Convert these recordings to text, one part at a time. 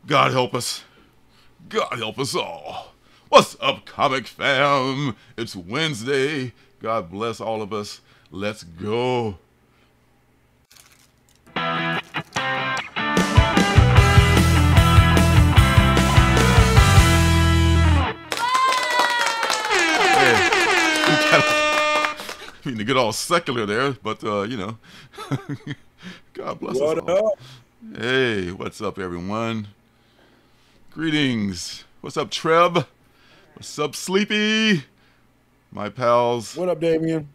God help us. God help us all. What's up, comic fam? It's Wednesday. God bless all of us. Let's go. I mean to get all secular there, but you know, God bless us all. What up? Hey, what's up, everyone? Greetings. What's up, Treb? What's up, Sleepy? My pals. What up, Damien?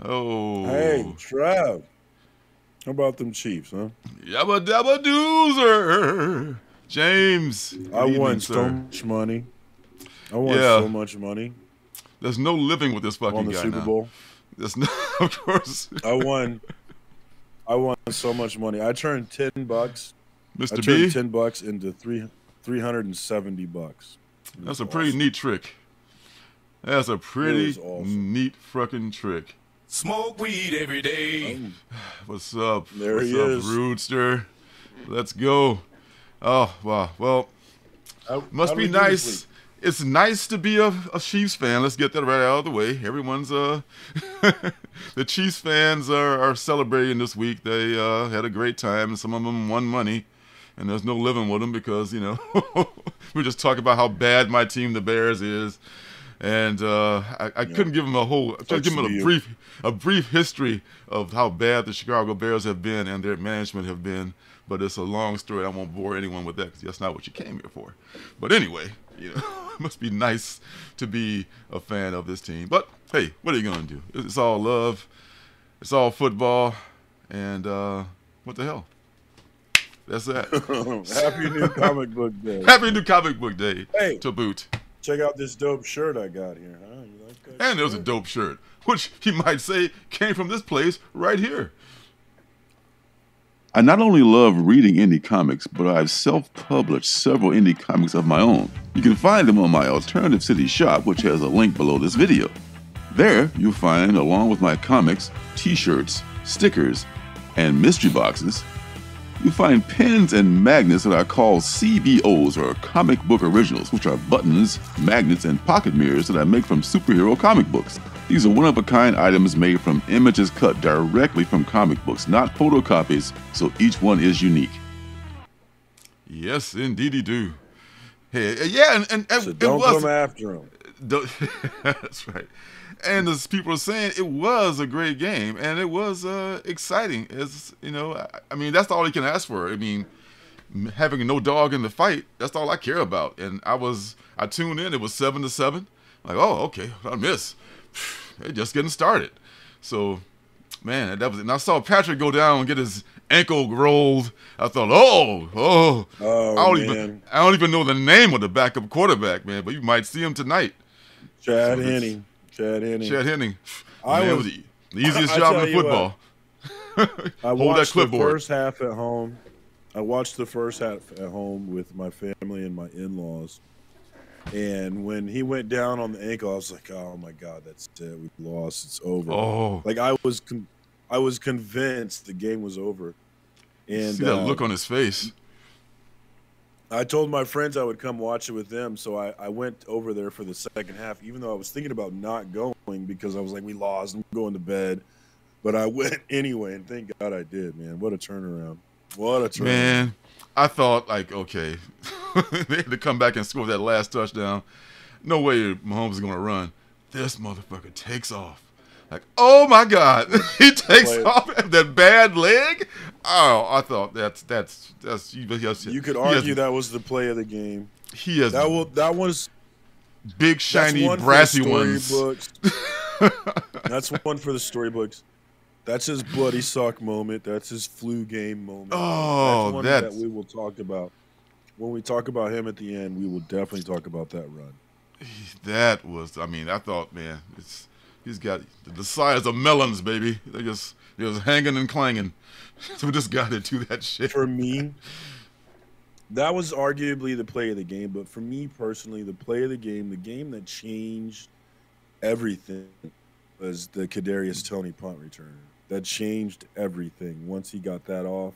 Oh. Hey, Trev. How about them Chiefs, huh? Yabba dabba doozer. James. I won so much money. I won so much money. There's no living with this fucking on the guy Super now. Bowl. There's no, of course. I won so much money. I turned $10. Mr. I turned B? $10 into $370. That's a pretty neat trick. That's a pretty neat fucking trick. Smoke weed every day. What's up? There What's he up, is. Rootster? Let's go. Oh, wow. Well, must be nice. It's nice to be a Chiefs fan. Let's get that right out of the way. Everyone's the Chiefs fans are celebrating this week. They had a great time, and some of them won money. And there's no living with them because, you know, we're just talking about how bad my team, the Bears, is. And I couldn't give them a brief history of how bad the Chicago Bears have been and their management have been. But it's a long story. I won't bore anyone with that because that's not what you came here for. But anyway, you know, it must be nice to be a fan of this team. But hey, what are you going to do? It's all love. It's all football. And what the hell? That's that. Happy New Comic Book Day. Happy New Comic Book Day. Hey, to boot. Check out this dope shirt I got here, huh? You like that? And there's a dope shirt, which he might say came from this place right here. I not only love reading indie comics, but I've self-published several indie comics of my own. You can find them on my Alternative City shop, which has a link below this video. There, you'll find, along with my comics, t-shirts, stickers, and mystery boxes, you'll find pins and magnets that are called CBOs, or comic book originals, which are buttons, magnets, and pocket mirrors that I make from superhero comic books. These are one-of-a-kind items made from images cut directly from comic books, not photocopies, so each one is unique. Yes, indeedy do. Hey, yeah, and so don't come after them. That's right. And as people are saying, it was a great game, and it was exciting. As you know, I mean, that's all you can ask for. I mean, having no dog in the fight, that's all I care about. And I tuned in. It was 7-7. Like, oh, okay, I missed. They're just getting started. So, man, that was it. And I saw Patrick go down and get his ankle rolled. I thought, I don't even know the name of the backup quarterback, man. But you might see him tonight. Chad Henne. Chad Henne. It was the easiest job in football. I watched the first half at home. I watched the first half at home with my family and my in-laws. And when he went down on the ankle, I was like, "Oh my God, that's it. We lost. It's over." Oh, like I was convinced the game was over. And see that look on his face. I told my friends I would come watch it with them, so I went over there for the second half, even though I was thinking about not going because I was like, we lost, I'm going to bed. But I went anyway, and thank God I did, man. What a turnaround. What a turnaround. Man, I thought, like, okay, they had to come back and score that last touchdown. No way Mahomes is going to run. This motherfucker takes off. Like, oh my God, he takes off at that bad leg. Oh, I thought that's you could argue that was the play of the game. He has that was big shiny brassy ones. That's one for the storybooks. That's his bloody sock moment. That's his flu game moment. Oh, that's one that we will talk about when we talk about him at the end. We will definitely talk about that run. That was, I mean, I thought, man, he's got the size of melons, baby. They're just hanging and clanging. So we just got to do that shit. For me, that was arguably the play of the game. But for me personally, the play of the game that changed everything, was the Kadarius Toney punt return. That changed everything. Once he got that off,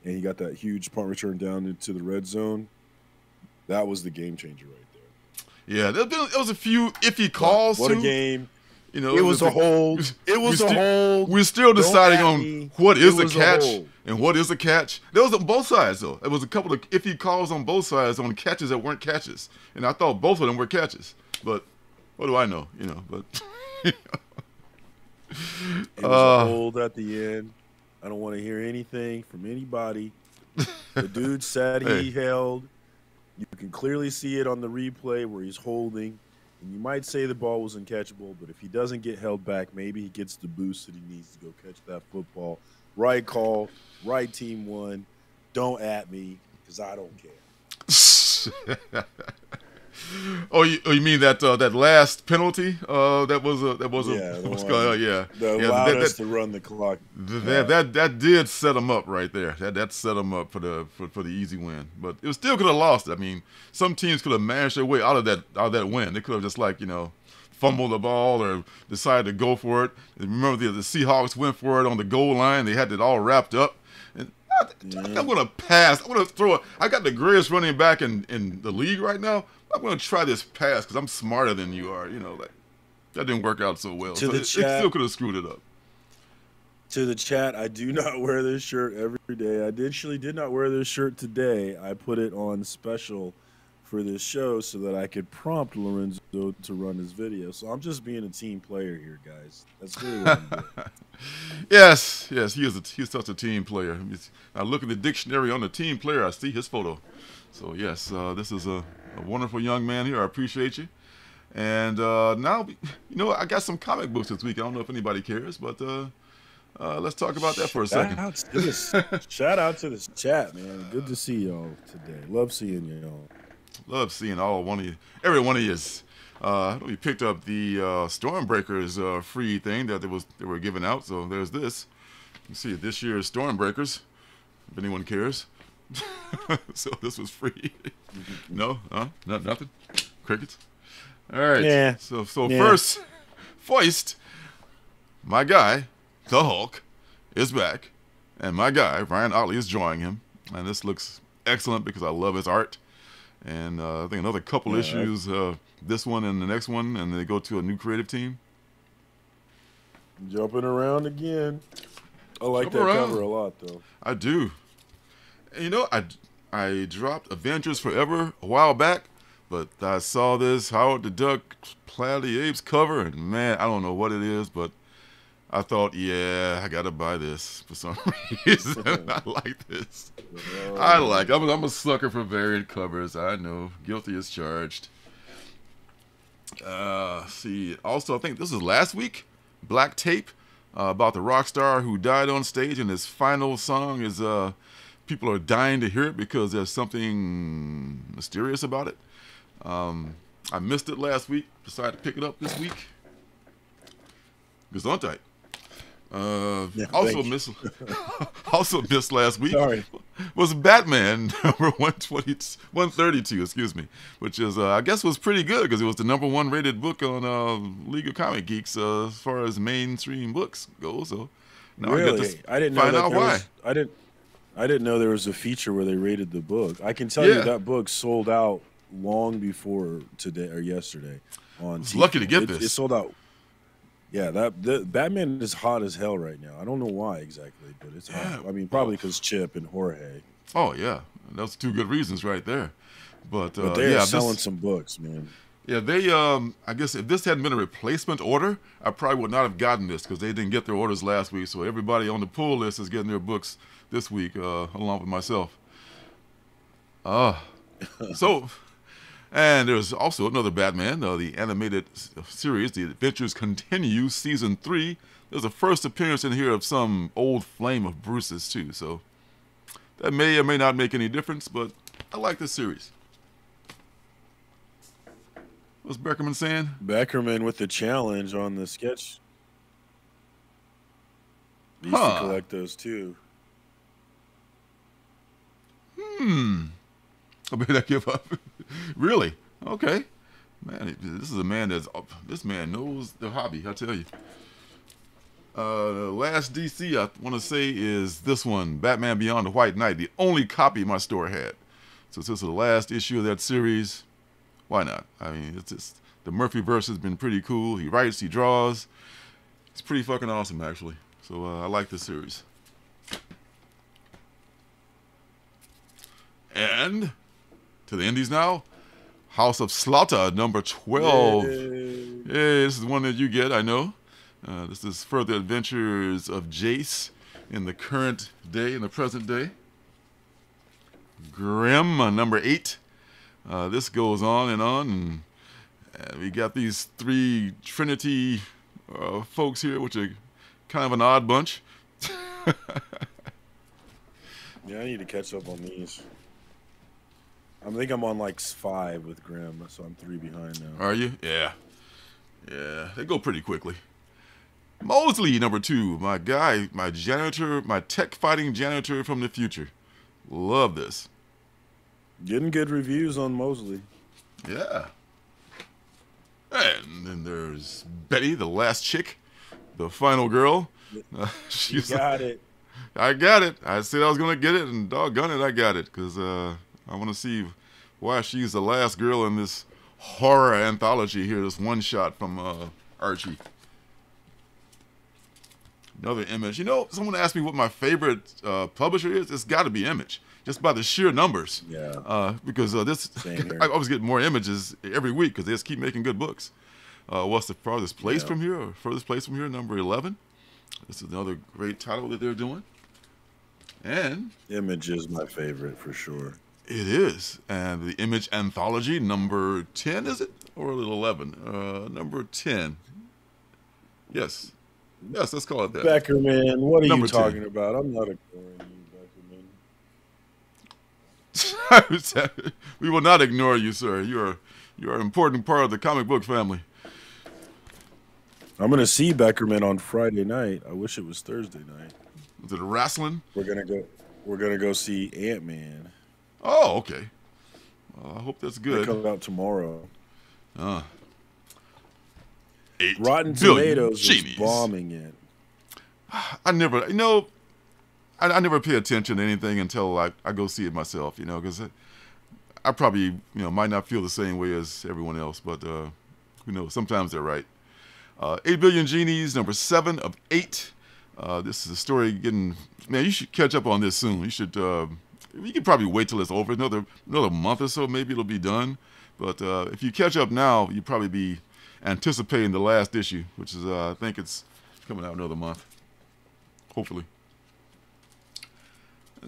and he got that huge punt return down into the red zone. That was the game changer right there. Yeah, there was a few iffy calls. What a game. You know, it was a hold. It was a hold. We're still deciding on what is a catch and what is a catch. There was on both sides, though. There was a couple of iffy calls on both sides on catches that weren't catches. And I thought both of them were catches. But what do I know? You know, but... It was a hold at the end. I don't want to hear anything from anybody. The dude said he held. You can clearly see it on the replay where he's holding. And you might say the ball was uncatchable, but if he doesn't get held back, maybe he gets the boost that he needs to go catch that football. Right call, right team won. Don't at me, because I don't care. Oh, you mean that that last penalty? That was allowed us to run the clock. That did set him up right there. That set him up for the easy win. But it still could have lost. I mean, some teams could have managed their way out of that win. They could have just fumbled the ball or decided to go for it. Remember the Seahawks went for it on the goal line. They had it all wrapped up. And I'm gonna pass. I'm gonna throw it. I got the greatest running back in the league right now. I'm going to try this pass because I'm smarter than you are. You know, that didn't work out so well. So it still could have screwed it up. To the chat, I do not wear this shirt every day. I actually did not wear this shirt today. I put it on special for this show so that I could prompt Lorenzo to run his video. So I'm just being a team player here, guys. That's really what I'm doing. Yes, he's such a team player. I look at the dictionary on the team player, I see his photo. So yes, this is a wonderful young man here. I appreciate you. And now, I got some comic books this week. I don't know if anybody cares, but let's talk about that for a second. Shout out to this chat, man. Good to see y'all today. Love seeing y'all. Love seeing every one of you. We picked up the Stormbreakers free thing that they were giving out. So there's this. You see this year's Stormbreakers, if anyone cares. So this was free. No, nothing. Crickets. All right. Yeah. So first, Foist, my guy, the Hulk, is back, and my guy Ryan Otley is drawing him, and this looks excellent because I love his art. And I think another couple issues, this one and the next one, and they go to a new creative team. Jumping around again. I like that cover a lot, though. I do. And, I dropped Avengers Forever a while back, but I saw this Howard the Duck Planet of the Apes cover, and man, I don't know what it is, but I thought, yeah, I gotta buy this for some reason. I like this. I'm a sucker for variant covers. I know, guilty as charged. See, also I think this was last week, Black Tape, about the rock star who died on stage, and his final song is people are dying to hear it because there's something mysterious about it. I missed it last week. Decided to pick it up this week. Gesundheit. Also missed last week. Sorry. Was Batman number 132, excuse me, which is I guess was pretty good because it was the #1 rated book on League of Comic Geeks as far as mainstream books go. So now really, I didn't know find out why. I didn't know there was a feature where they rated the book. I can tell you that book sold out long before today or yesterday. On TV. Lucky to get this. It sold out. Yeah, the Batman is hot as hell right now. I don't know why exactly, but it's hot. I mean, probably because Chip and Jorge. Oh yeah, that's two good reasons right there. But they're selling some books, man. Yeah, they I guess if this hadn't been a replacement order, I probably would not have gotten this because they didn't get their orders last week. So everybody on the pull list is getting their books this week, along with myself. And there's also another Batman, the animated series, The Adventures Continue, Season 3. There's a first appearance in here of some old flame of Bruce's, too. So that may or may not make any difference, but I like this series. What's Beckerman saying? Beckerman with the challenge on the sketch. He used to collect those, too. I better give up. Really? Okay. Man, this is a man this man knows the hobby, I tell you. Last DC I want to say is this one, Batman Beyond the White Knight, the only copy my store had. So since the last issue of that series, why not? I mean, it's just, the Murphyverse has been pretty cool. He writes, he draws. It's pretty fucking awesome, actually. So I like this series. And to the indies now, House of Slaughter, number 12. Yay, this is one that you get, I know. This is further adventures of Jace in the current day, in the present day. Grimm, number 8. This goes on, and we got these 3 Trinity folks here, which are kind of an odd bunch. Yeah, I need to catch up on these. I think I'm on like 5 with Grimm, so I'm 3 behind now. Are you? Yeah. Yeah, they go pretty quickly. Mosley, number 2. My guy, my janitor, my tech-fighting janitor from the future. Love this. Getting good reviews on Mosley. Yeah. And then there's Betty, the last chick, the final girl. You got it. I got it. I said I was going to get it, and doggone it, I got it. Because I want to see why she's the last girl in this horror anthology here, this one shot from Archie. Another Image. You know, someone asked me what my favorite publisher is. It's got to be Image, just by the sheer numbers. Yeah. Because this, I always get more Images every week because they just keep making good books. What's the farthest place from here? Or furthest place from here? Number 11. This is another great title that they're doing. And Image is my favorite for sure. It is. And the Image Anthology, number 10, is it? Or 11? Number 10. Yes. Yes, let's call it that. Beckerman, what are Number you talking 10. about? I'm not ignoring you, Beckerman. We will not ignore you, sir. You are an important part of the comic book family. I'm gonna see Beckerman on Friday night. I wish it was Thursday night. Is it a wrestling? We're gonna go see Ant-Man. Oh, okay. I hope that's good. It comes out tomorrow. 8 Rotten billion Tomatoes is genies. bombing it. I never, I never pay attention to anything until I go see it myself, because I probably, might not feel the same way as everyone else, but who knows? Sometimes they're right. 8 Billion Genies, number 7 of 8. This is a story getting, man, you should catch up on this soon. You should, you can probably wait till it's over. Another month or so, maybe it'll be done. But if you catch up now, you'll probably be anticipating the last issue, which is, I think it's coming out another month. Hopefully.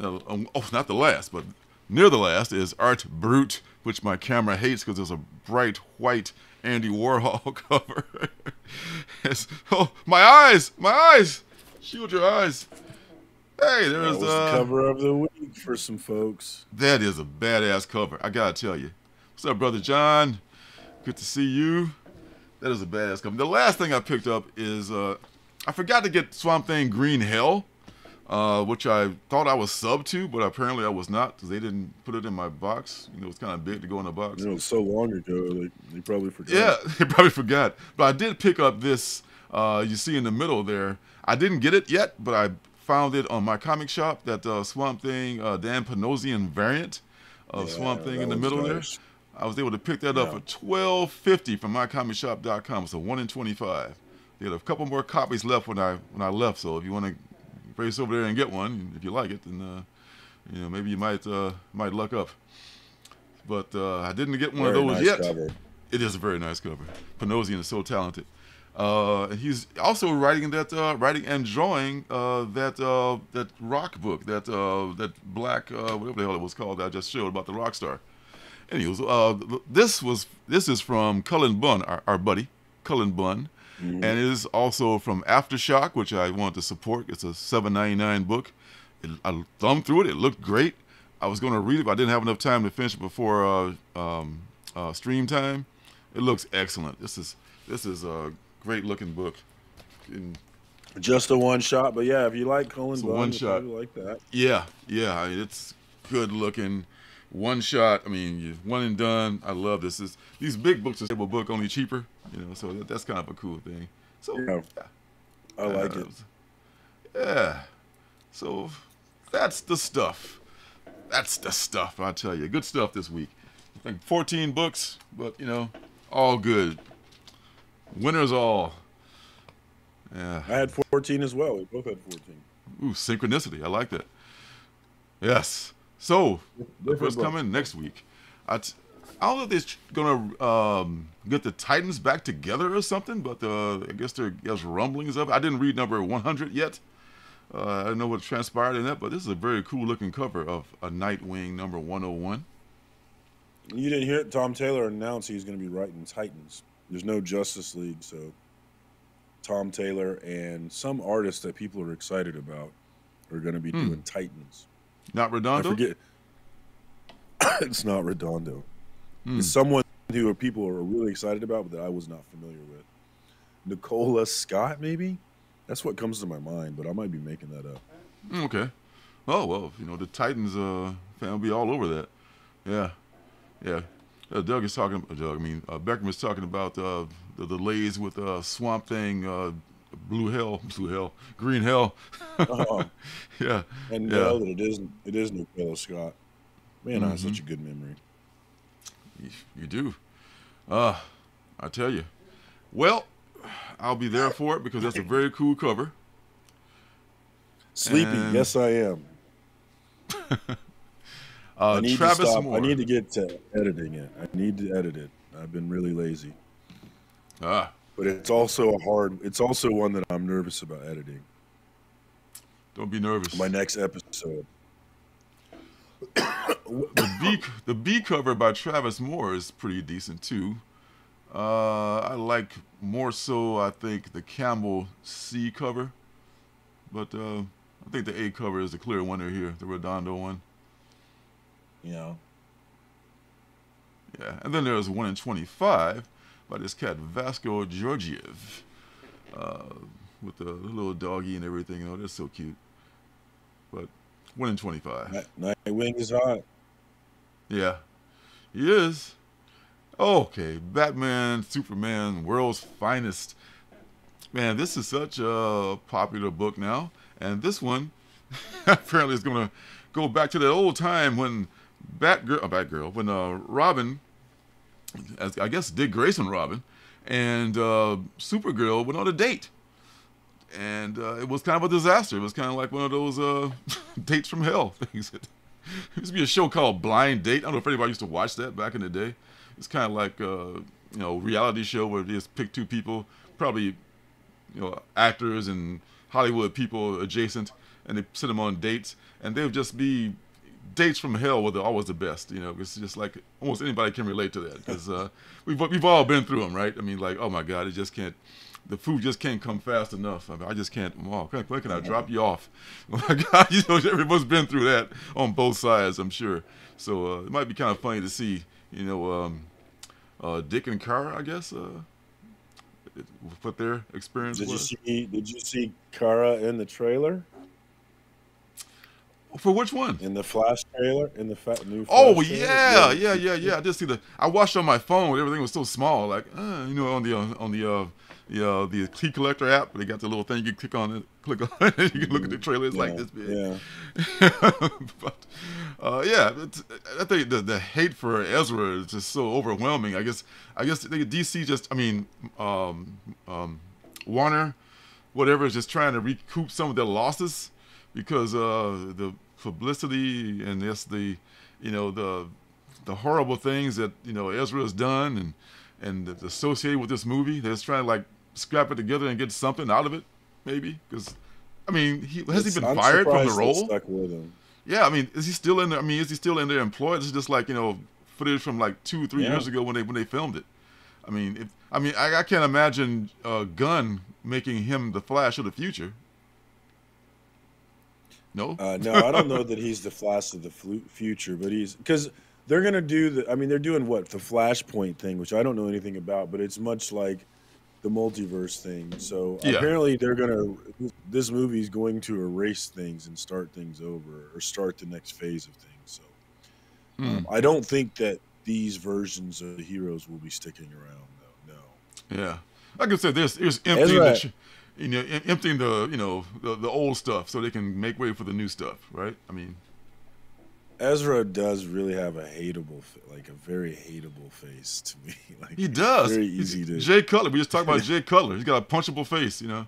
Oh, not the last, but near the last is Art Brut, which my camera hates because there's a bright white Andy Warhol cover. Oh, my eyes! My eyes! Shield your eyes. Hey, there's the cover of the week for some folks. That is a badass cover. I gotta tell you. What's up, brother John? Good to see you. That is a badass cover. The last thing I picked up is I forgot to get Swamp Thing Green Hell, which I thought I was sub to, but apparently I was not because they didn't put it in my box. It's kind of big to go in a box. It was so long ago, they probably forgot. Yeah, they probably forgot. But I did pick up this. You see in the middle there. I didn't get it yet, but I found it on my comic shop. That Swamp Thing Dan Panosian variant of Swamp Thing in the middle there. I was able to pick that up for $12.50 from mycomicshop.com. So 1 in 25. They had a couple more copies left when I left. So if you want to race over there and get one, if you like it, then maybe you might luck up. But I didn't get one of those yet. Cover. It is a very nice cover. Panosian is so talented. He's also writing and drawing that rock book, that black whatever the hell it was called that I just showed about the rock star. Anyways, this is from Cullen Bunn, our buddy Cullen Bunn, and it is also from Aftershock, which I want to support. It's a $7.99 book. I thumbed through it. It looked great. I was going to read it, but I didn't have enough time to finish it before stream time. It looks excellent. This is a great looking book. Just a one shot, but yeah, if you like Cullen Bunn, one shot, like that. Yeah, it's good looking. One shot. I mean, one and done. I love this. These big books are stable book, only cheaper. So that's kind of a cool thing. So yeah. I like it. Yeah. So that's the stuff. That's the stuff, I tell you. Good stuff this week. I think 14 books, but, you know, all good. Winners all. Yeah. I had 14 as well. We both had 14. Ooh, synchronicity. I like that. Yes. So, what's coming next week? I don't know if they're going to get the Titans back together or something, but I guess there's rumblings of it. I didn't read number 100 yet. I don't know what transpired in that, but this is a very cool-looking cover of a Nightwing number 101. You didn't hear it? Tom Taylor announced he's going to be writing Titans. There's no Justice League, so Tom Taylor and some artists that people are excited about are going to be doing Titans. Not Redondo? I forget. It's not Redondo. It's someone who people are really excited about, but that I was not familiar with. Nicola Scott, maybe? That's what comes to my mind, but I might be making that up. Okay. Oh, well, you know, the Titans fan will be all over that. Yeah. Yeah. Doug is talking, Beckham is talking about the delays with Swamp Thing, Green Hell. Yeah. And know that it is Nicola Scott. Man, I have such a good memory. You do. I tell you. Well, I'll be there for it because that's a very cool cover. Sleepy, yes I am. I need Travis to stop. Moore. I need to get to editing it. I need to edit it. I've been really lazy. But it's also it's also one that I'm nervous about editing. Don't be nervous. My next episode. The B cover by Travis Moore is pretty decent too. I like more so, I think, the Campbell C cover, but I think the A cover is the clear winner here, the Redondo one. Yeah. Yeah, and then there's 1 in 25 by this cat Vasco Georgiev, with the little doggy and everything. You know, that's so cute. But 1 in 25. Nightwing is hot. Yeah, he is. Okay, Batman, Superman, World's Finest. Man, this is such a popular book now. And this one apparently is going to go back to that old time when when Robin, as I guess Dick Grayson Robin, and Supergirl went on a date. And it was kind of a disaster. It was kind of like one of those dates from hell things. There used to be a show called Blind Date. I don't know if anybody used to watch that back in the day. It's kind of like reality show where they just pick two people, probably actors and Hollywood people adjacent, and they send them on dates, and they would just be dates from hell were always the best. It's just like almost anybody can relate to that because we've all been through them, right? I mean, like, oh my God, it just can't. The food just can't come fast enough. I just can't. Oh, when can I drop you off? Oh my God, everyone's been through that on both sides, I'm sure. So it might be kind of funny to see, Dick and Kara, I guess, what their experience was. Did you see Kara in the trailer? For which one? In the Flash trailer, in the new Flash Oh trailer? yeah. I did see I watched on my phone. Everything was so small, like on the key collector app. They got the little thing you click on, and you can look at the trailer. It's like this big. Yeah. But I think the hate for Ezra is just so overwhelming. I guess DC just, Warner, whatever, is just trying to recoup some of their losses because the publicity and the horrible things that Ezra has done and associated with this movie. They're just trying to like scrap it together and get something out of it, maybe. Because has he been fired from the role? Stuck with him. Yeah, is he still in there? Is he still in there employed? It's just like footage from like 2-3 years ago when they filmed it. I can't imagine Gunn making him the Flash of the future. No, no, I don't know that he's the Flash of the future, but because they're gonna do they're doing the Flashpoint thing, which I don't know anything about, but it's much like the multiverse thing. So apparently this movie is going to erase things and start things over, or start the next phase of things. So I don't think that these versions of the heroes will be sticking around, though. No. Yeah, like I said, there's empty. you know, emptying the, you know, the old stuff so they can make way for the new stuff, right? I mean, Ezra does really have a hateable, like a very hateable face to me. Like he does. Very easy to. Jay Cutler. We just talked about Jay Cutler. He's got a punchable face, you know,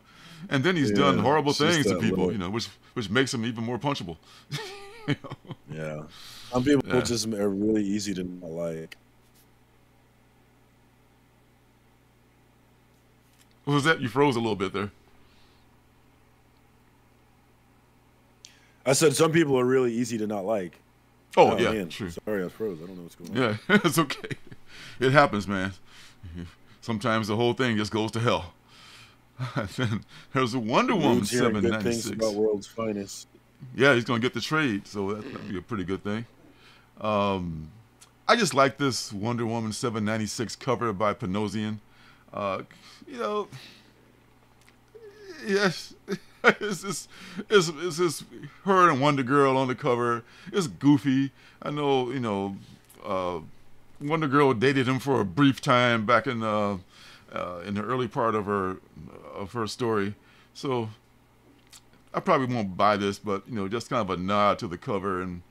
and then he's done horrible things to people, you know, which makes him even more punchable. You know? Yeah, some people just are really easy to not like. What was that? You froze a little bit there. I said some people are really easy to not like. Oh, yeah, man. true. Sorry, I froze. I don't know what's going on. Yeah, it's okay. It happens, man. Sometimes the whole thing just goes to hell. Then there's a Wonder Woman 796. Good things about World's Finest. Yeah, he's going to get the trade, so that'd be a pretty good thing. I just like this Wonder Woman 796 cover by Panosian. You know, yes. It's just her and Wonder Girl on the cover. It's goofy. I know, you know, Wonder Girl dated him for a brief time back in the early part of her story. So I probably won't buy this, but you know, just kind of a nod to the cover and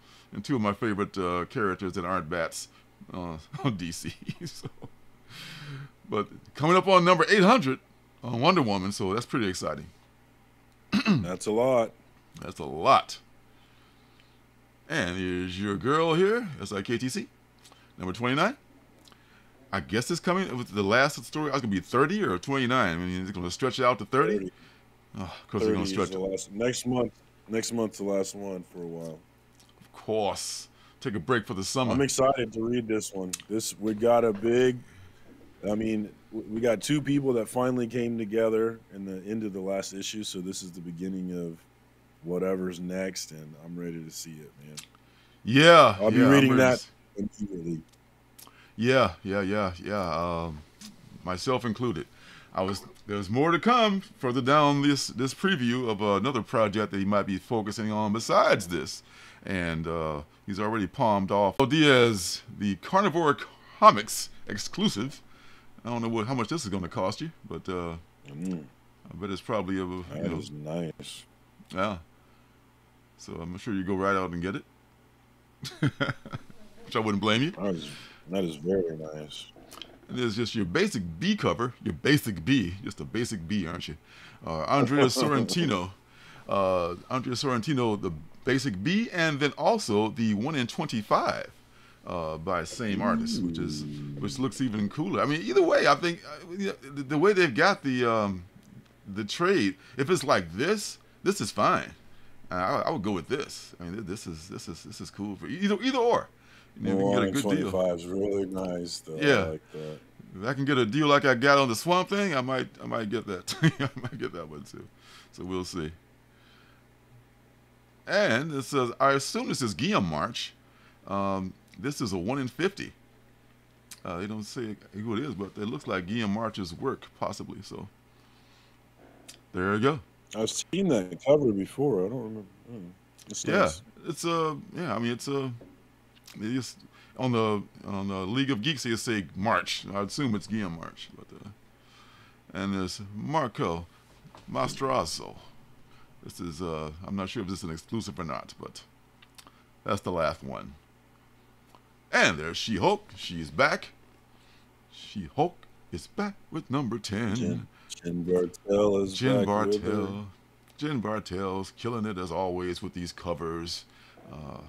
two of my favorite characters that aren't bats on DC. So, but coming up on number 800 on Wonder Woman, so that's pretty exciting. That's a lot. That's a lot. And here's your girl here, SIKTC, number 29. I guess it's coming. It was the last story. I was going to be 30 or 29. I mean, it's going to stretch it out to 30. Oh, of course, they're going to stretch it. Next month's the last one for a while. Of course. Take a break for the summer. I'm excited to read this one. We got a big, I mean, we got two people that finally came together in the end of the last issue, so this is the beginning of whatever's next, and I'm ready to see it, man. Yeah. I'll be reading that immediately. Yeah. Myself included. There's more to come further down this preview of another project that he might be focusing on besides this. And he's already palmed off Diaz, the Carnivore Comics exclusive. I don't know how much this is going to cost you, but I bet it's probably that is nice. Yeah. So I'm sure you go right out and get it. Which I wouldn't blame you. That is very nice. And there's just your basic B cover, your basic B, just a basic B, aren't you? Andrea Sorrentino. Andrea Sorrentino, the basic B, and then also the 1 in 25 by same artist, which looks even cooler. I mean, either way, I think the way they've got the trade, if it's like this is fine. I would go with this. I mean, this is cool for either or. You know, you can get a good deal. 25 is really nice, though. Yeah. I like that. If I can get a deal like I got on the Swamp Thing, I might get that. I might get that one too. So we'll see. And it says, I assume this is Guillaume March. This is a 1 in 50. They don't say who it is, but it looks like Guillaume March's work, possibly. So there you go. I've seen that cover before. I don't remember. It's nice. It's yeah. I mean, it's on the League of Geeks. They say March. I assume it's Guillaume March, but and there's Marco Mastrazzo. This is I'm not sure if this is an exclusive or not, but that's the last one. And there's She-Hulk. She's back. She-Hulk is back with number 10. Jen Bartel is Jen back Bartel. Jen Bartel's killing it as always with these covers.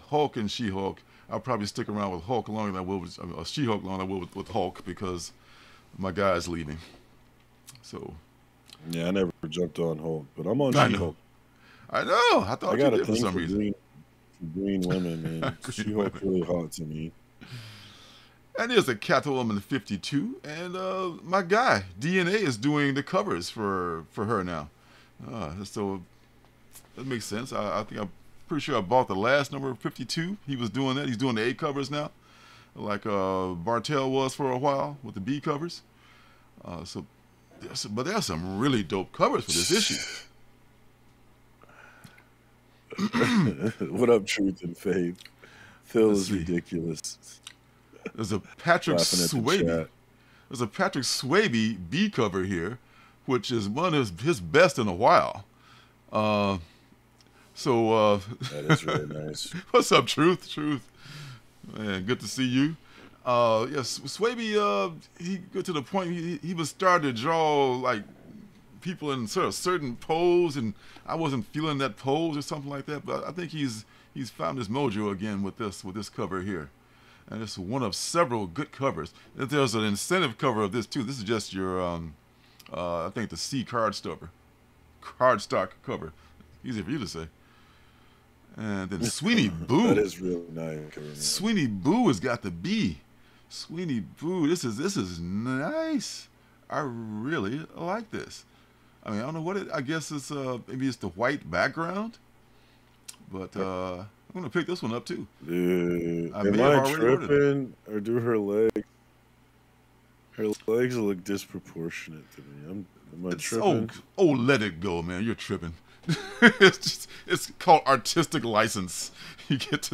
Hulk and She-Hulk. I'll probably stick around with Hulk longer than I will with She-Hulk longer than I will with Hulk because my guy's leaving. So. Yeah, I never jumped on Hulk, but I'm on She-Hulk. I know. I thought you did for some reason. Green women, man. She-Hulk's really hot to me. And here's a Catwoman 52, and my guy DNA is doing the covers for her now. So that makes sense. I think I'm pretty sure I bought the last number 52. He was doing that. He's doing the A covers now, like Bartel was for a while with the B covers. But there's some really dope covers for this issue. What up, Truth and Faith? Phil is ridiculous. There's a Patrick Swayze. There's a Patrick Swayze B cover here which is one of his best in a while. That is really nice. What's up, Truth? Truth, man, good to see you. Yes, Swaby, he got to the point he was starting to draw like people in sort of certain pose, and I wasn't feeling that pose or something like that. But I think he's found his mojo again with this cover here, and it's one of several good covers. There's an incentive cover of this too. This is just your I think the C cardstock cover. Easy for you to say. And then Sweeney Boo. That is really nice. Sweeney Boo has got the B. Sweeney Boo. This is nice. I really like this. I mean, I don't know what it. I guess it's maybe it's the white background, but I'm gonna pick this one up too. Dude, am I tripping or do her legs? Her legs look disproportionate to me. Am I tripping? Oh, let it go, man. You're tripping. It's called artistic license. You get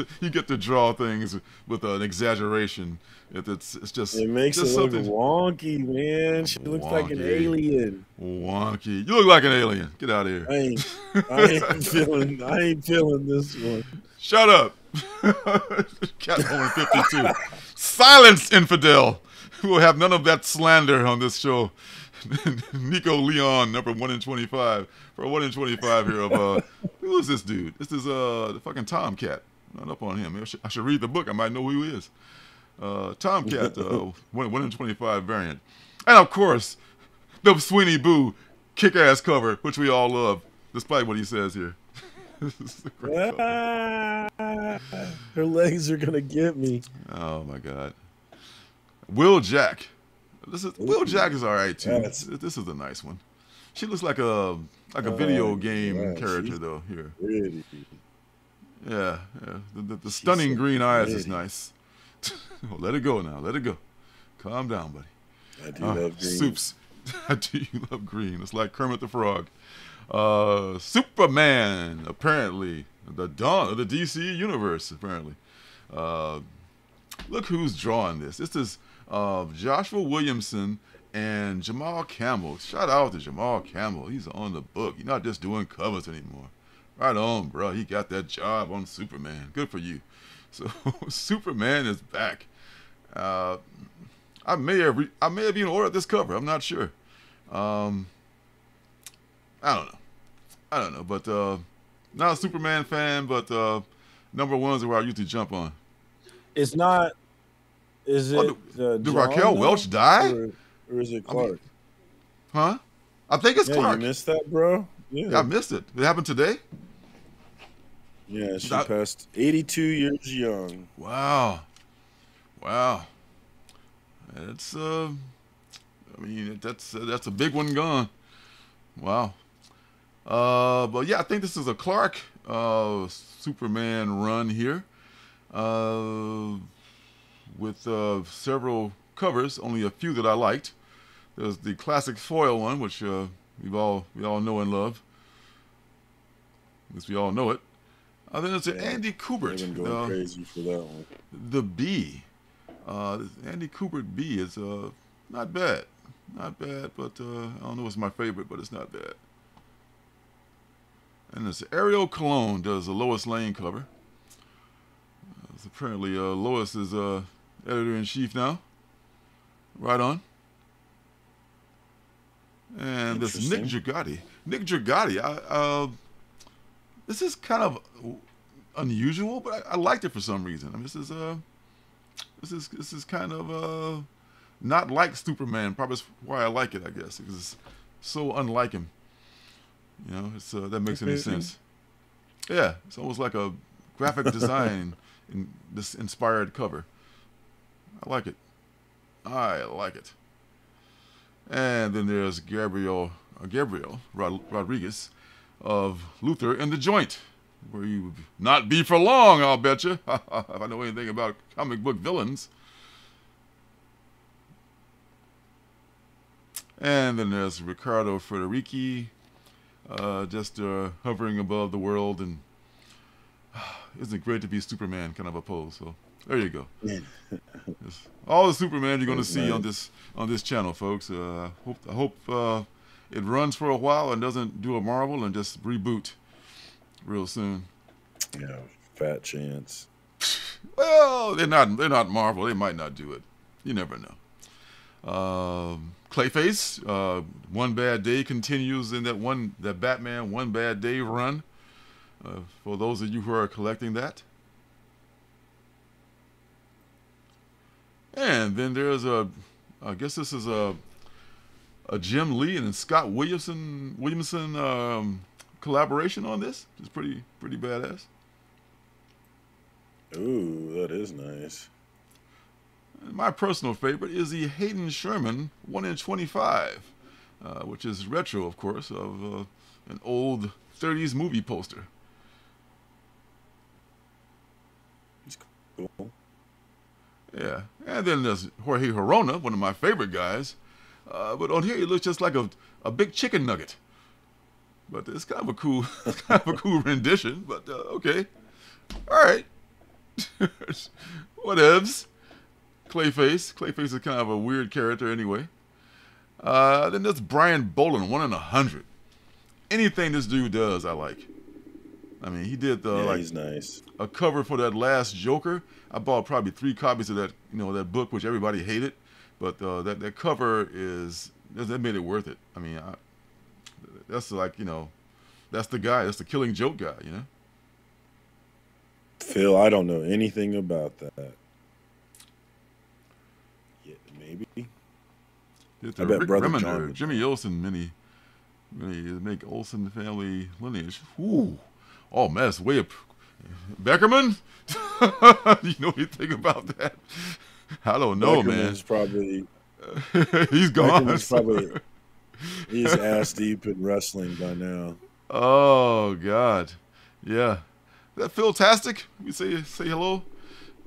to draw things with an exaggeration. It's just it makes just it look wonky, man. She looks like an alien. Wonky. You look like an alien. Get out of here. I ain't feeling this one. Shut up. Catwoman 52. Silence, infidel. We will have none of that slander on this show. Nico Leon, number 1 in 25. For 1 in 25 here of who is this dude? This is the fucking Tomcat. Not up on him. I should read the book. I might know who he is. Tomcat, 1 in 25 variant, and of course, the Sweeney Boo kick-ass cover, which we all love, despite what he says here. This is a great cover. Her legs are gonna get me. Oh my God. Will Jack. Will Jack is all right too. This is a nice one. She looks like a video game character though here. Pretty. Yeah. The stunning green eyes is nice. Oh, let it go now. Let it go. Calm down, buddy. I do love green. Soups. I do love green. It's like Kermit the Frog. Superman, apparently. The dawn of the DC universe, apparently. Look who's drawing this. This is Joshua Williamson and Jamal Campbell. Shout out to Jamal Campbell. He's on the book. He's not just doing covers anymore. Right on, bro. He got that job on Superman. Good for you. So Superman is back. I may have even ordered this cover. I'm not sure. I don't know. But not a Superman fan. But number ones are where I usually jump on. It's not. Is it? Did Raquel Welch die? Or is it Clark? Huh? I think it's Clark. You missed that, bro? Yeah, I missed it. It happened today? Yeah, she passed 82 years young. Wow. It's I mean, that's a big one gone. Wow. But yeah, I think this is a Clark Superman run here. With several covers, only a few that I liked. There's the classic foil one, which we all know and love. At least we all know it. Then there's an Andy Kubert. I've been going crazy for that one. The B. Andy Kubert B is not bad. Not bad, but I don't know if it's my favorite, but it's not bad. And there's Ariel Cologne does the Lois Lane cover. Apparently Lois is editor-in-chief now. Right on. And this Nick Dragoti. Nick Dragoti, this is kind of unusual, but I liked it for some reason. I mean, this is kind of not like Superman. Probably why I like it, I guess, because it's so unlike him. You know, it's that makes any sense. Yeah, it's almost like a graphic design in this inspired cover. I like it. And then there's Gabriel Rodriguez of Luther and the Joint, where you would not be for long, I'll bet you. If I know anything about comic book villains. And then there's Riccardo Federici, just hovering above the world, and isn't it great to be Superman kind of a pose. So there you go. All the Superman you're going to see on this channel, folks. I hope it runs for a while and doesn't do a Marvel and just reboot real soon. Yeah, fat chance. Well, they're not Marvel. They might not do it. You never know. Clayface, One Bad Day continues in that Batman One Bad Day run. For those of you who are collecting that. And then there's I guess this is a Jim Lee and Scott Williamson collaboration on this. It's pretty badass. Ooh, that is nice. And my personal favorite is the Hayden Sherman 1 in 25, which is retro, of course, of an old 30s movie poster. It's cool. Yeah, and then there's Jorge Corona, one of my favorite guys. But on here, he looks just like a big chicken nugget. But it's kind of a cool, rendition. But okay, all right, whatevs. Clayface is kind of a weird character anyway. Then there's Brian Boland, 1 in 100. Anything this dude does, I like. I mean, he did he's nice. A cover for that last Joker. I bought probably 3 copies of that, that book, which everybody hated. But that cover that made it worth it. I mean, that's like, that's the guy. That's the Killing Joke guy, Phil, I don't know anything about that. Yeah, maybe. I bet Brother Remender, Jimmy Olsen mini make Olsen family lineage. Ooh. Oh, man, that's way up. Beckerman? You know what you think about that? I don't know, man. Probably he's gone. He's ass deep in wrestling by now. Oh God, yeah. That Phil-tastic? We say hello.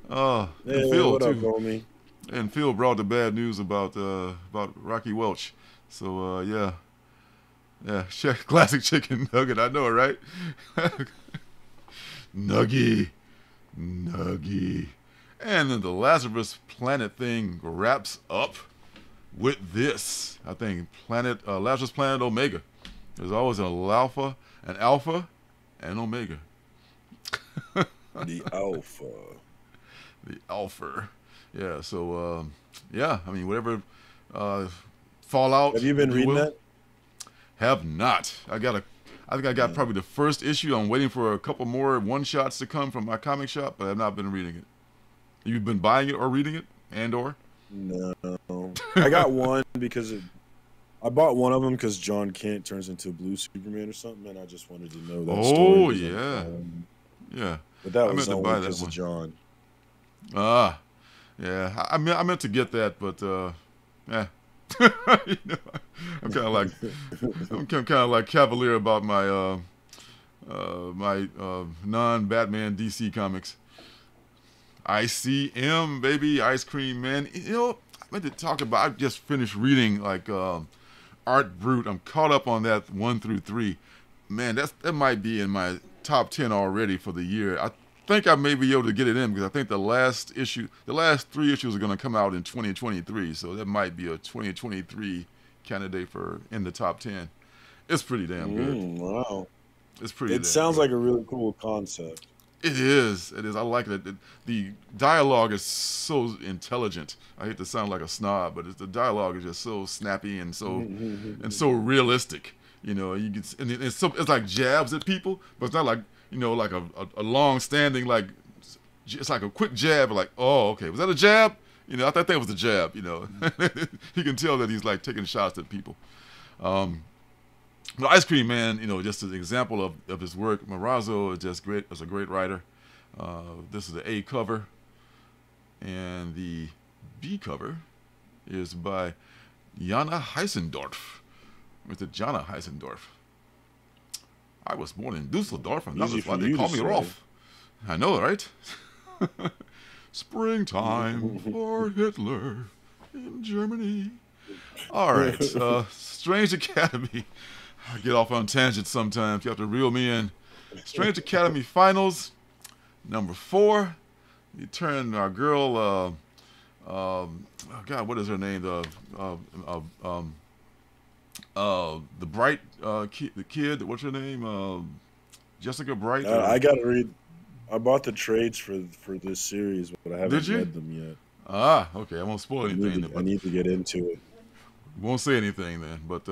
Hey, Phil what too. up, homie? And Phil brought the bad news about Rocky Welch. So yeah. Classic chicken nugget. I know, right? Nuggy. And then the Lazarus Planet thing wraps up with this. I think Lazarus Planet Omega. There's always an alpha, and Omega. The alpha. The alpha. Yeah, so, yeah, I mean, whatever Fallout. Have you been reading that? Have not. I think I got probably the first issue. I'm waiting for a couple more one-shots to come from my comic shop, but I've not been reading it. You've been buying it or reading it? And/or? No. I got one because I bought one of them because John Kent turns into a blue Superman or something, and I just wanted to know that story. Oh, yeah. Yeah. But that was only because of John. Ah. Yeah. I meant to get that, but, yeah. I'm kind of like cavalier about my my non-Batman DC comics. ICM, baby, Ice Cream Man. I meant to talk about. I just finished reading Art Brut. I'm caught up on that 1 through 3. Man, that might be in my top 10 already for the year. I think I may be able to get it in because I think the last 3 issues are going to come out in 2023. So that might be a 2023 candidate for in the top 10. It's pretty damn good. Wow. It's pretty. It sounds like a really cool concept. It is. I like it. The dialogue is so intelligent. I hate to sound like a snob, but the dialogue is just so snappy and so realistic. You can, and it's like jabs at people, but it's not like like a long-standing it's like a quick jab. Like, oh, okay, was that a jab? I thought that was a jab. You can tell that he's like taking shots at people. The Ice Cream Man, just an example of his work. Marazzo is just great. Is a great writer. This is the A cover, and the B cover is by Jana Heisendorf. With the Jana Heisendorf. I was born in Dusseldorf, and that's why they call me Rolf. I know, right? Springtime for Hitler in Germany. All right, Strange Academy. I get off on tangents sometimes. You have to reel me in. Strange Academy Finals, number 4. You turn our girl, oh God, what is her name? the Bright the kid. What's her name? Jessica Bright. I gotta read. I bought the trades for this series, but I haven't read them yet. Ah, okay. I won't spoil anything. I need to get into it. Won't say anything then, but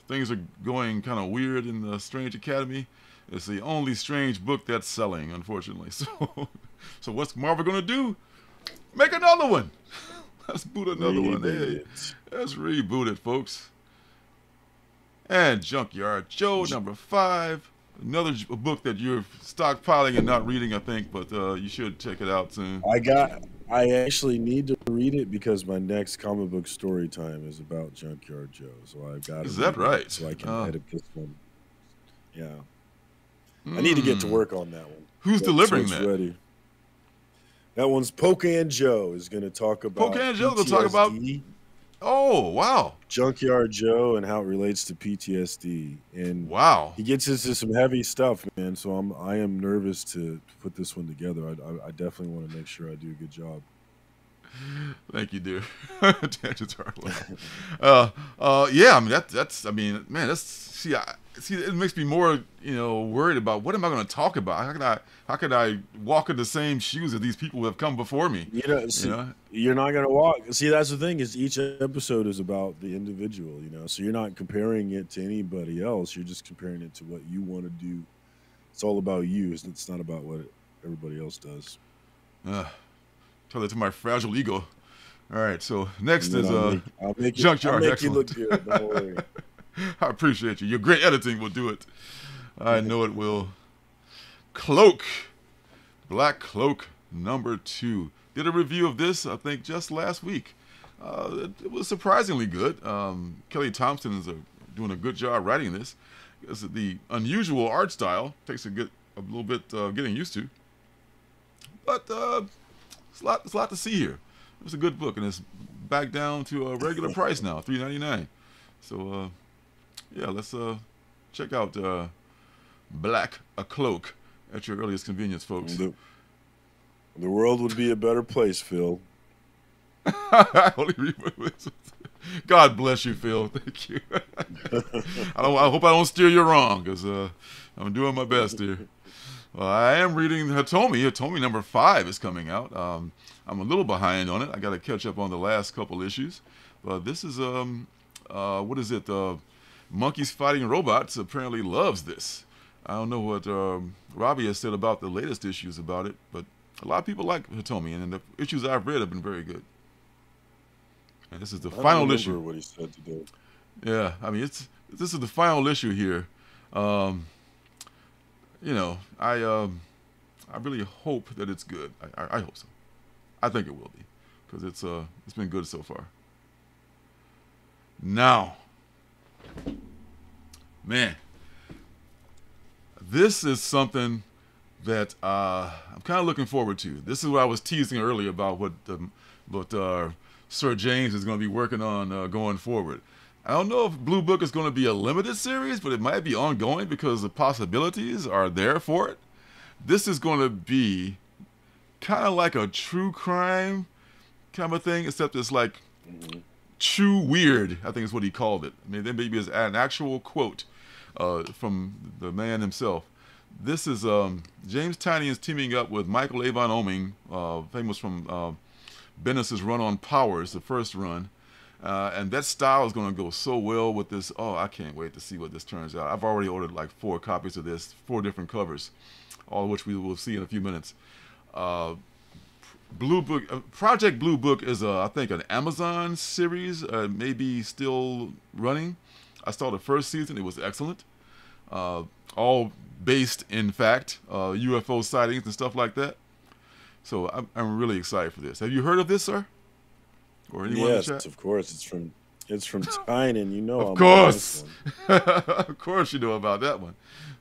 things are going kind of weird in the Strange Academy. It's the only Strange book that's selling, unfortunately. So what's Marvel gonna do? Make another one. Let's boot another one. Hey, let's reboot it, folks. And Junkyard Joe, number 5. Another book that you're stockpiling and not reading, I think, but you should check it out soon. I actually need to read it because my next comic book story time is about Junkyard Joe. So I've got to. Is that right? So I can edit this one. Yeah. I need to get to work on that one. Who's delivering that? Ready. That one's Pocan Joe is going to talk about. Pocan Joe will talk about. Oh, wow. Junkyard Joe and how it relates to PTSD. And wow, he gets into some heavy stuff, man. So I am nervous to put this one together. I definitely want to make sure I do a good job. Thank you, dear. Tangents are yeah, I mean that's I mean, man, that's see it makes me more, worried about what am I going to talk about? How could I walk in the same shoes as these people who have come before me? You're not going to walk. See, that's the thing is each episode is about the individual, so you're not comparing it to anybody else. You're just comparing it to what you want to do. It's all about you. It's not about what everybody else does. Tell that to my fragile ego. All right, so next is I'll make Junkyard. I'll make you look good. Don't worry. I appreciate you. Your great editing will do it. I know it will. Cloak. Black Cloak number 2. Did a review of this, I think, just last week. It was surprisingly good. Kelly Thompson is doing a good job writing this. It's the unusual art style. Takes a little bit getting used to. But it's a lot to see here. It was a good book, and it's back down to a regular price now, $3.99. So, yeah, let's check out Black Cloak at your earliest convenience, folks. The world would be a better place, Phil. God bless you, Phil. Thank you. I hope I don't steer you wrong, because I'm doing my best here. I am reading Hitomi. Hitomi number 5 is coming out. I'm a little behind on it. I got to catch up on the last couple issues. But this is what is it? Monkeys Fighting Robots apparently loves this. I don't know what Robbie has said about the latest issues about it, but a lot of people like Hitomi, and the issues I've read have been very good. And this is the final issue. What he said today. Yeah, I mean this is the final issue here. I really hope that it's good. I hope so. I think it will be, because it's been good so far. Now, man, this is something that I'm kind of looking forward to. This is what I was teasing earlier about what Sir James is going to be working on going forward. I don't know if Blue Book is going to be a limited series, but it might be ongoing because the possibilities are there for it. This is going to be kind of like a true crime kind of thing, except it's like true weird, I think is what he called it. I mean, there maybe is an actual quote from the man himself. This is James Tynion is teaming up with Michael Avon Oeming, famous from Bendis' run on Powers, the first run. And that style is going to go so well with this. Oh, I can't wait to see what this turns out. I've already ordered like 4 copies of this, 4 different covers, all of which we will see in a few minutes. Blue Book, Project Blue Book is, I think, an Amazon series, maybe still running. I saw the first season. It was excellent. All based, in fact, UFO sightings and stuff like that. So I'm really excited for this. Have you heard of this, sir? Or anyone in the chat? Of course. It's from Tynion. You know, of course, of course, you know about that one.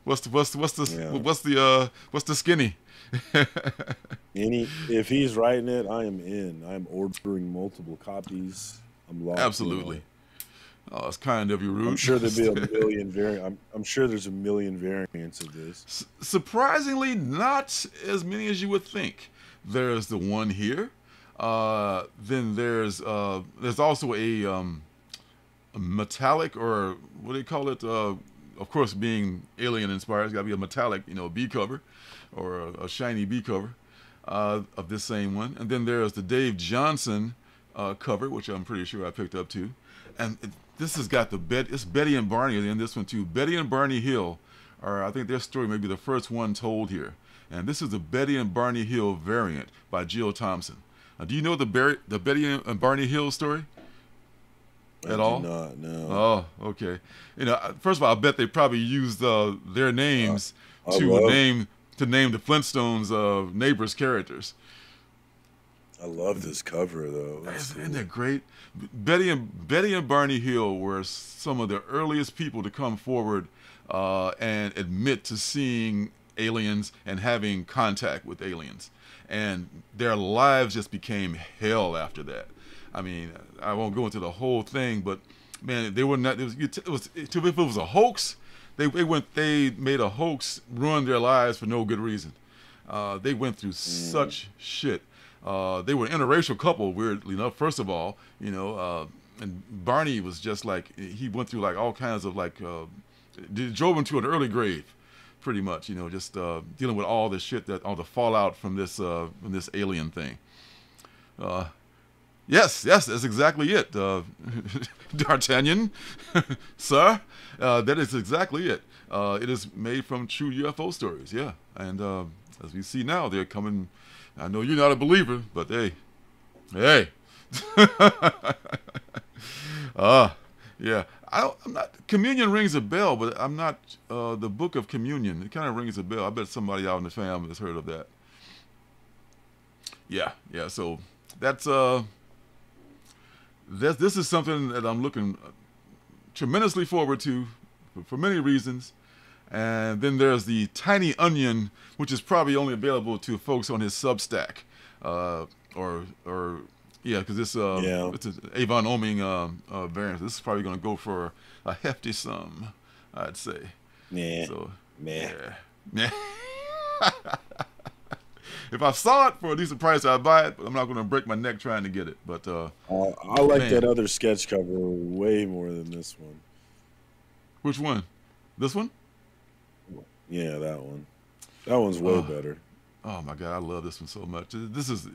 What's the skinny? If he's writing it, I am in. I'm ordering multiple copies. I'm locked. Absolutely. Oh, it's kind of you, rude. I'm sure there'd be a million I'm sure there's a million variants of this. Surprisingly, not as many as you would think. There's the one here. Then there's also a metallic, or what do they call it? Of course, being alien inspired, it's got to be a metallic, B cover, or a shiny B cover of this same one. And then there's the Dave Johnson cover, which I'm pretty sure I picked up too. And this has got it's Betty and Barney in this one too. Betty and Barney Hill are, I think their story may be the first one told here. And this is the Betty and Barney Hill variant by Jill Thompson. Do you know the Betty and Barney Hill story at all? Not, no. Oh, okay. First of all, I bet they probably used their names to name the Flintstones neighbors' characters. I love this cover though. Isn't that great? Betty and Barney Hill were some of the earliest people to come forward and admit to seeing aliens and having contact with aliens, and their lives just became hell after that. I mean, I won't go into the whole thing, but man, they were not. If it was a hoax, they made a hoax, ruined their lives for no good reason. They went through such shit. They were an interracial couple, weirdly enough. First of all, and Barney was just like, he went through like all kinds of like, drove him to an early grave, pretty much. Just dealing with all the shit, all the fallout from this alien thing. Yes, that's exactly it, D'Artagnan, sir. That is exactly it. It is made from true UFO stories, yeah. And as we see now, they're coming. I know you're not a believer, but hey. Yeah. I'm not. Communion rings a bell, but I'm not. The Book of Communion. It kind of rings a bell. I bet somebody out in the family has heard of that. Yeah. So that's this is something that I'm looking tremendously forward to for many reasons. And then there's the Tiny Onion, which is probably only available to folks on his Substack, because it's an Avon Oming variant. This is probably going to go for a hefty sum, I'd say. Yeah. So, yeah. If I saw it for a decent price, I'd buy it, but I'm not going to break my neck trying to get it. But I like that other sketch cover way more than this one. Which one? This one? Yeah, that one. That one's way better. Oh my God, I love this one so much. This is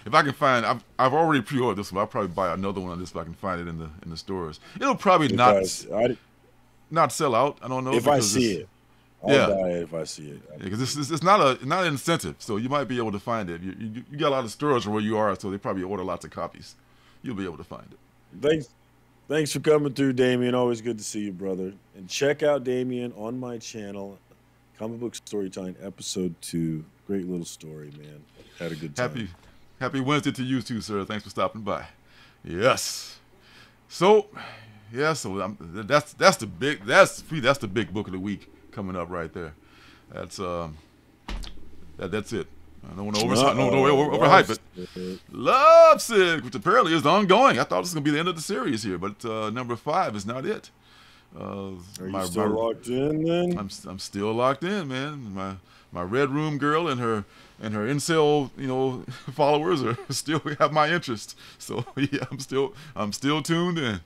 if I can find, I've already pre-ordered this one. I'll probably buy another one of this if I can find it in the stores. It'll probably not sell out. I don't know if I see it. I'll buy it if I see it. Because it's not an incentive, so you might be able to find it. You got a lot of stores where you are, so they probably order lots of copies. You'll be able to find it. Thanks for coming through, Damien. Always good to see you, brother. And check out Damien on my channel, Comic Book Storytime, Episode 2. Great little story, man. Had a good time. Happy Wednesday to you too, sir. Thanks for stopping by. Yes. So, that's the big book of the week coming up right there. That's it. I don't want to overhype it. Lovesick, which apparently is ongoing. I thought this was going to be the end of the series here, but number 5 is not it. Are you still locked in, then? I'm still locked in, man. My Red Room girl and her incel, followers still have my interest. So yeah, I'm still tuned in.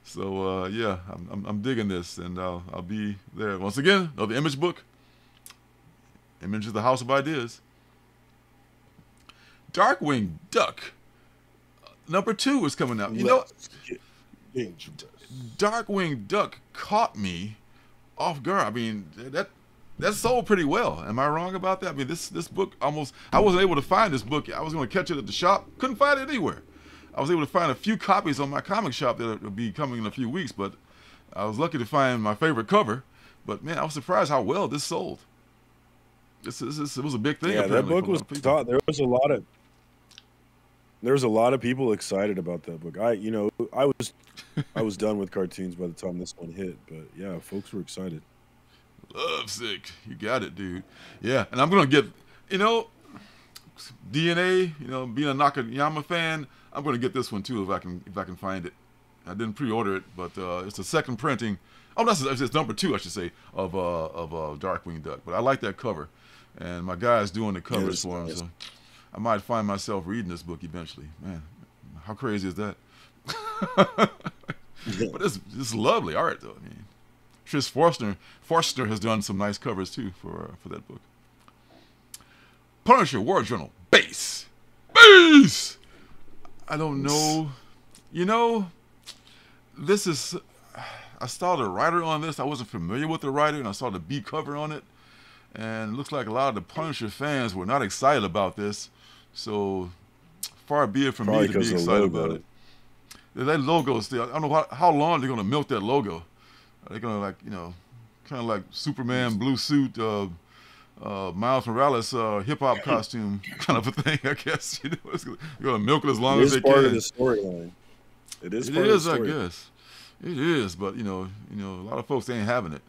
So yeah, I'm digging this, and I'll be there once again. Another Image book. Image is the House of Ideas. Darkwing Duck number 2 is coming out. Darkwing Duck caught me off guard. I mean, that sold pretty well. Am I wrong about that? I mean, this book I wasn't able to find this book. I was going to catch it at the shop. Couldn't find it anywhere. I was able to find a few copies on my comic shop that will be coming in a few weeks, but I was lucky to find my favorite cover. But man, I was surprised how well this sold. It was a big thing. Yeah, that book was taught. There was a lot of people excited about that book. I was done with cartoons by the time this one hit, but yeah, folks were excited. Lovesick, you got it, dude. Yeah, and I'm gonna get, DNA. Being a Nakayama fan, I'm gonna get this one too if I can find it. I didn't pre-order it, but it's a second printing. Oh, it's number 2, I should say, of Darkwing Duck. But I like that cover, and my guy's doing the covers for him, so I might find myself reading this book eventually. Man, how crazy is that? But it's lovely art, though. I mean, Tris Forster has done some nice covers too for that book. Punisher War Journal Base. I don't know. You know, this is. I saw the writer on this. I wasn't familiar with the writer, and I saw the B cover on it, and it looks like a lot of the Punisher fans were not excited about this. So far be it from me to be excited about it. That logo still. I don't know how long they're gonna milk that logo. Are they gonna, like, you know, kind of like Superman blue suit, Miles Morales hip hop costume kind of a thing? I guess, you know, they're gonna milk it as long as they can. It is part of the storyline. It is. It is, I guess. It is, but you know, a lot of folks ain't having it.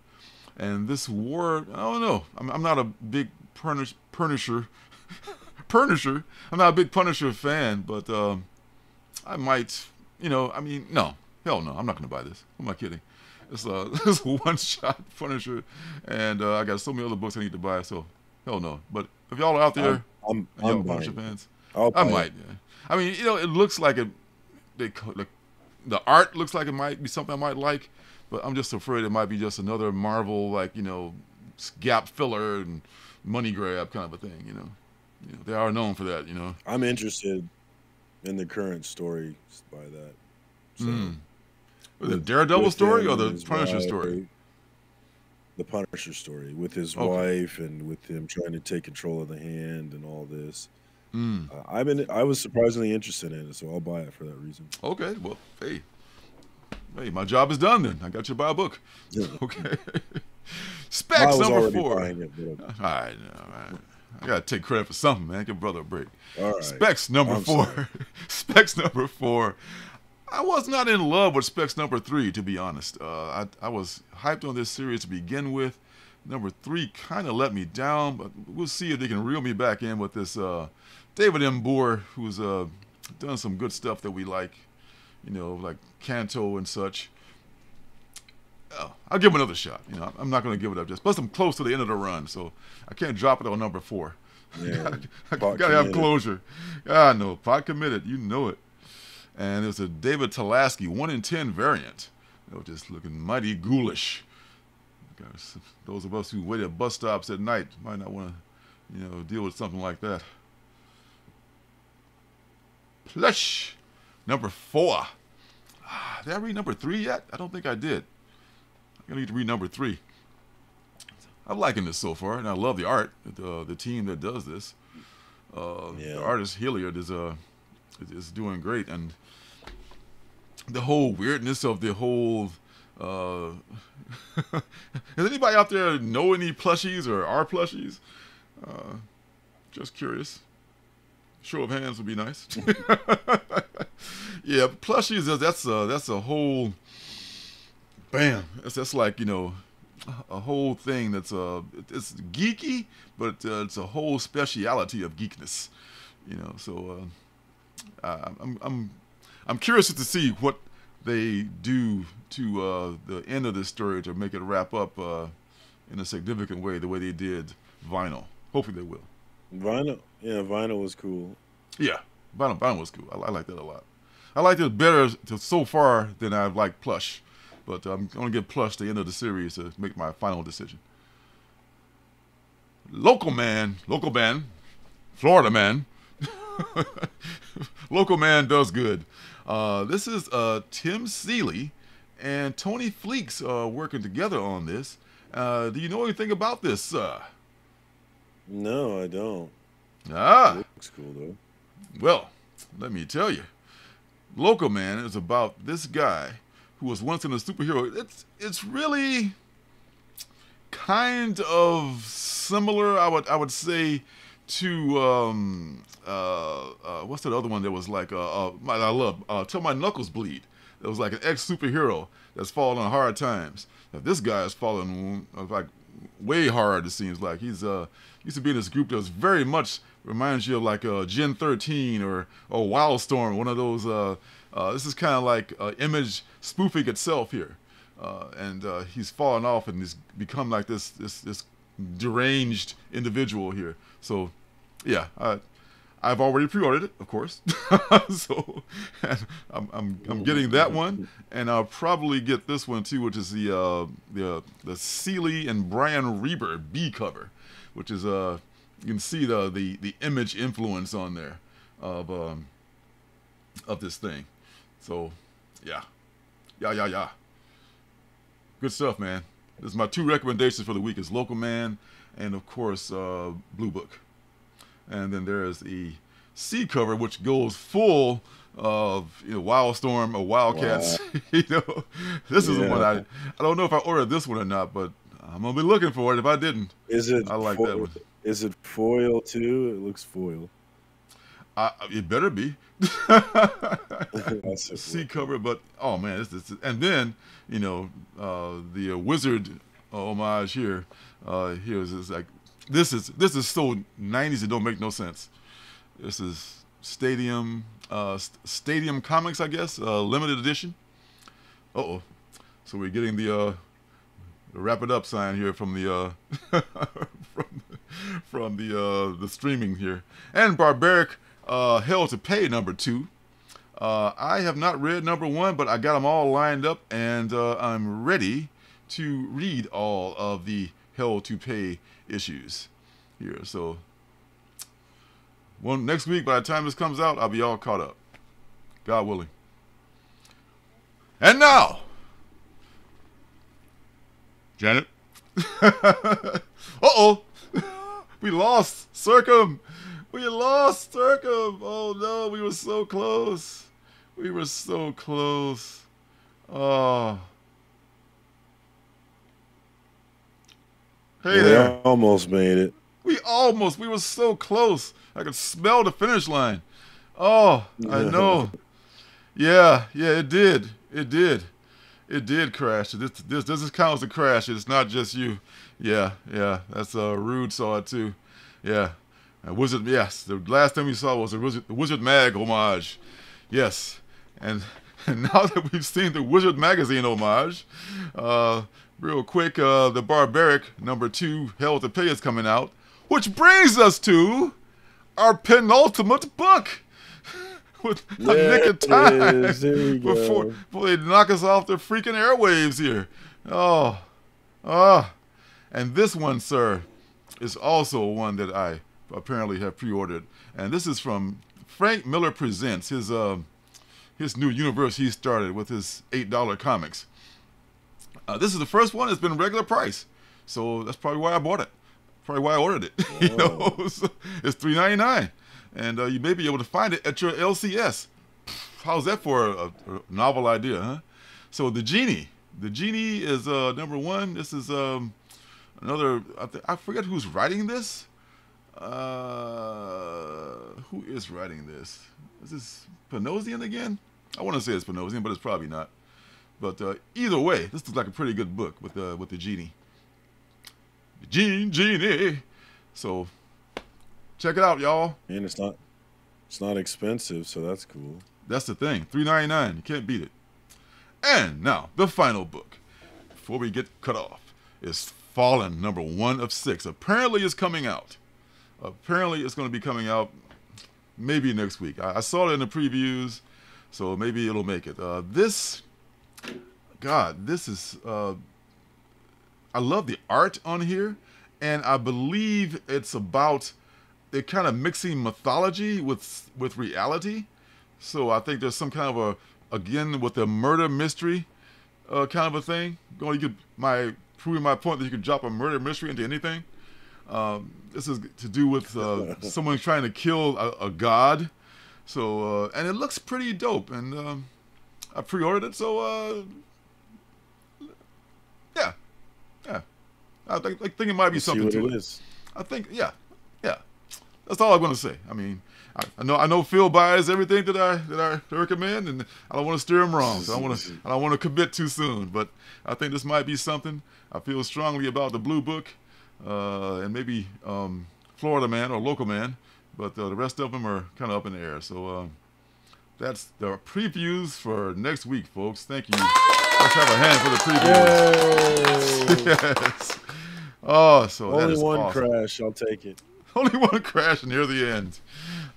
And this war, I don't know. I'm not a big Punisher. I'm not a big Punisher fan, but I might. You know, I mean, no, hell no, I'm not gonna buy this. Who am I kidding? It's a one-shot Punisher, and I got so many other books I need to buy. So hell no. But if y'all are out there, I'm Punisher fans, I might. Yeah. I mean, you know, it looks like it. The art looks like it might be something I might like, but I'm just afraid it might be just another Marvel, like, you know, gap filler and money grab kind of a thing. You know, they are known for that. You know, I'm interested in the current story by that. So, the Daredevil story or the Punisher story? The Punisher story with his wife and with him trying to take control of the Hand and all this. I was surprisingly interested in it, so I'll buy it for that reason. Okay, well, hey, my job is done then. I got you to buy a book. Okay. Specs number 4. All right, I gotta take credit for something, man. Give brother a break. All right. Specs number 4. Specs number 4. I was not in love with Specs number 3, to be honest. I was hyped on this series to begin with. Number 3 kind of let me down, but we'll see if they can reel me back in with this David M. Boer, who's done some good stuff that we like, you know, like Canto and such. I'll give him another shot. You know, I'm not going to give it up just. Plus, I'm close to the end of the run, so I can't drop it on number 4. Yeah, I gotta have closure. No, pot committed. You know it. And there's a David Talaski 1 in 10 variant. You know, just looking mighty ghoulish. Guys, those of us who wait at bus stops at night might not want to, you know, deal with something like that. Plush, number 4. Did I read number 3 yet? I don't think I did. I'm gonna need to read number 3. I'm liking this so far, and I love the art. The team that does this, the artist Hilliard is doing great, and the whole weirdness of the whole. Does anybody out there know any plushies or are plushies? Just curious. Show of hands would be nice. Yeah, plushies. That's a whole. Bam. That's like, you know, a whole thing that's it's geeky, but it's a whole speciality of geekness. You know, so I'm curious to see what they do to the end of this story to make it wrap up in a significant way, the way they did vinyl. Hopefully they will. Vinyl was cool. Yeah, vinyl was cool. I like that a lot. I liked it better so far than I've liked Plush, but I'm going to give Plush the end of the series to make my final decision. Local band, Florida man. Local man does good. This is Tim Seeley and Tony Fleeks working together on this. Do you know anything about this? No, I don't. It looks cool though. Well, let me tell you. Local Man is about this guy who was once in a superhero. It's really kind of similar, I would say, to what's that other one that was like I love Till My Knuckles Bleed. It was like an ex-superhero that's fallen on hard times. Now, this guy is falling like way hard. It seems like he's used to be in this group that was very much reminds you of like Gen 13 or Wildstorm. One of those. This is kind of like Image spoofing itself here, and he's fallen off and he's become like this deranged individual here. So, yeah, I've already pre-ordered it, of course. So I'm getting that one, and I'll probably get this one too, which is the Seeley and Brian Reber B cover, which is you can see the image influence on there of this thing. So yeah. Good stuff, man. This is my 2 recommendations for the week: is Local Man and of course Blue Book. And then there is the C cover, which goes full of Wildstorm or Wildcats. Wow. This is the one I don't know if I ordered this one or not, but I'm gonna be looking for it if I didn't. I like that one. Is it foil too? It looks foil. It better be. C cover, but oh man, and then the Wizard homage here. Here is like this is so 90s it don't make no sense. This is Stadium Comics, I guess, limited edition. So we're getting the wrap it up sign here from the from the streaming here, and Barbaric. Hell to Pay #2. I have not read #1, but I got them all lined up, and I'm ready to read all of the Hell to Pay issues here. So, next week, by the time this comes out, I'll be all caught up. God willing. And now, Janet. We lost Surcam. We lost Surcam. Oh no, we were so close. We were so close. Oh. Hey there. We almost made it. We were so close. I could smell the finish line. Oh, I know. Yeah, it did. It did crash. This counts as a crash. It's not just you. Yeah. That's Rude saw it too. Yeah. Wizard, yes. The last thing we saw was the Wizard Mag homage. Yes. And now that we've seen the Wizard Magazine homage, real quick, the Barbaric #2 Hell to Pay is coming out, which brings us to our penultimate book. With a nick of time before they knock us off the freaking airwaves here. And this one, sir, is also one that I apparently have pre-ordered, and this is from Frank Miller Presents, his new universe he started with his $8 comics. This is the first one. It's been regular price, so that's probably why I bought it. Probably why I ordered it. So it's $3.99, and you may be able to find it at your LCS. How's that for a novel idea, huh? So the Genie is #1. This is another. I forget who's writing this. Who is writing this? Is this Panosian again? I want to say it's Panosian, but it's probably not. But either way, this looks like a pretty good book with the Genie. Genie. So check it out, y'all. And it's not expensive, so that's cool. That's the thing. $3.99. You can't beat it. And now the final book, before we get cut off, is Fallen #1 of 6. Apparently, it's coming out. Apparently, it's going to be coming out maybe next week. I saw it in the previews, so maybe it'll make it. This is... I love the art on here, and I believe it's about... They're kind of mixing mythology with reality. So I think there's some kind of again, with the murder mystery kind of a thing. Proving my point that you could drop a murder mystery into anything. This is to do with someone trying to kill a god. So, and it looks pretty dope. And I pre-ordered it, so yeah. I think it might be something to it. I think, yeah. That's all I'm going to say. I mean, I know Phil buys everything that I recommend, and I don't want to steer him wrong. So I don't want to commit too soon. But I think this might be something. I feel strongly about the Blue Book, and maybe Florida Man or Local Man, but the rest of them are kind of up in the air. So that's the previews for next week, folks. Thank you. Let's have a hand for the previews. Yes. Oh, so only that is one awesome. crash. I'll take it. Only one crash near the end.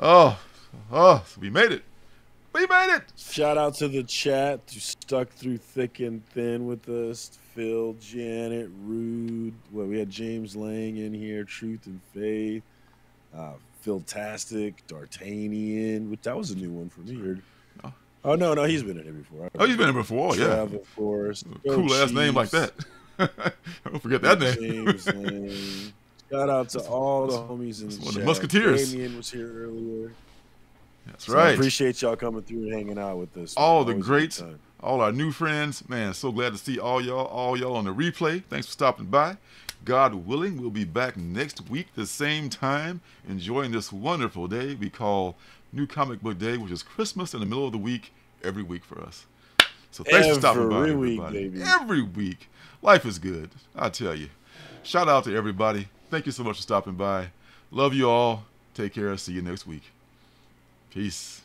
Oh, we made it. We made it. Shout out to the chat who stuck through thick and thin with us. Phil, Janet, Rude. Well, we had James Lang in here. Truth and Faith. Philtastic, D'Artagnan. Which that was a new one for me. Oh no, he's been in here before. Oh, he's been in here before, yeah. Travel Force. Cool ass name like that. Don't forget that name. James Lang. Shout out to all the homies in the chat. The Musketeers. Damien was here earlier. That's right. I appreciate y'all coming through and hanging out with us. All the greats, all our new friends. Man, so glad to see all y'all on the replay. Thanks for stopping by. God willing, we'll be back next week the same time, enjoying this wonderful day we call New Comic Book Day, which is Christmas in the middle of the week, every week for us. So thanks for stopping by, everybody. Baby. Every week. Life is good, I tell you. Shout out to everybody. Thank you so much for stopping by. Love you all. Take care. See you next week. Peace.